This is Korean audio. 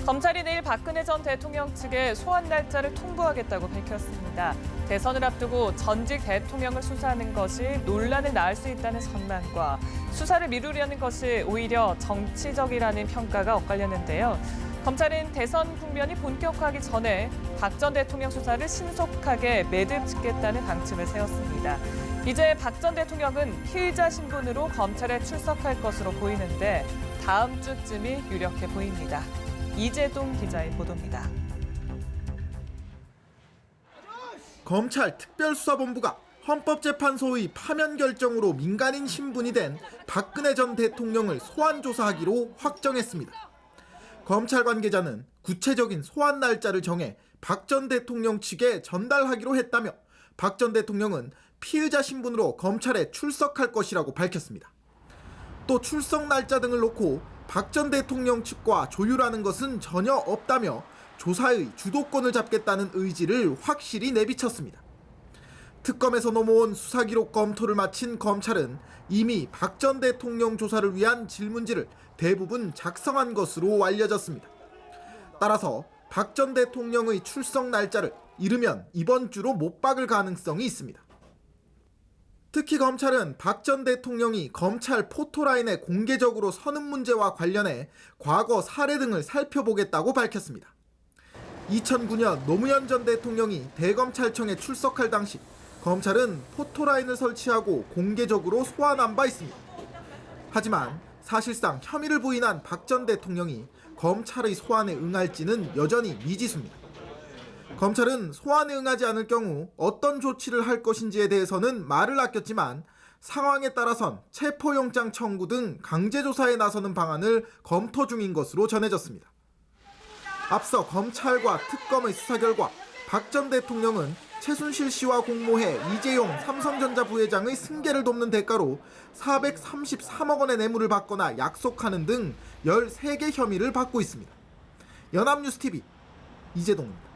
검찰이 내일 박근혜 전 대통령 측에 소환 날짜를 통보하겠다고 밝혔습니다. 대선을 앞두고 전직 대통령을 수사하는 것이 논란을 낳을 수 있다는 전망과 수사를 미루려는 것이 오히려 정치적이라는 평가가 엇갈렸는데요. 검찰은 대선 국면이 본격화하기 전에 박 전 대통령 수사를 신속하게 매듭짓겠다는 방침을 세웠습니다. 이제 박 전 대통령은 피의자 신분으로 검찰에 출석할 것으로 보이는데 다음 주쯤이 유력해 보입니다. 이재동 기자의 보도입니다. 검찰 특별수사본부가 헌법재판소의 파면 결정으로 민간인 신분이 된 박근혜 전 대통령을 소환 조사하기로 확정했습니다. 검찰 관계자는 구체적인 소환 날짜를 정해 박 전 대통령 측에 전달하기로 했다며 박 전 대통령은 피의자 신분으로 검찰에 출석할 것이라고 밝혔습니다. 또 출석 날짜 등을 놓고 박 전 대통령 측과 조율하는 것은 전혀 없다며 조사의 주도권을 잡겠다는 의지를 확실히 내비쳤습니다. 특검에서 넘어온 수사기록 검토를 마친 검찰은 이미 박 전 대통령 조사를 위한 질문지를 대부분 작성한 것으로 알려졌습니다. 따라서 박 전 대통령의 출석 날짜를 이르면 이번 주로 못 박을 가능성이 있습니다. 특히 검찰은 박 전 대통령이 검찰 포토라인에 공개적으로 서는 문제와 관련해 과거 사례 등을 살펴보겠다고 밝혔습니다. 2009년 노무현 전 대통령이 대검찰청에 출석할 당시 검찰은 포토라인을 설치하고 공개적으로 소환한 바 있습니다. 하지만 사실상 혐의를 부인한 박 전 대통령이 검찰의 소환에 응할지는 여전히 미지수입니다. 검찰은 소환에 응하지 않을 경우 어떤 조치를 할 것인지에 대해서는 말을 아꼈지만 상황에 따라선 체포영장 청구 등 강제조사에 나서는 방안을 검토 중인 것으로 전해졌습니다. 앞서 검찰과 특검의 수사 결과 박 전 대통령은 최순실 씨와 공모해 이재용 삼성전자 부회장의 승계를 돕는 대가로 433억 원의 뇌물을 받거나 약속하는 등 13개 혐의를 받고 있습니다. 연합뉴스TV 이재동입니다.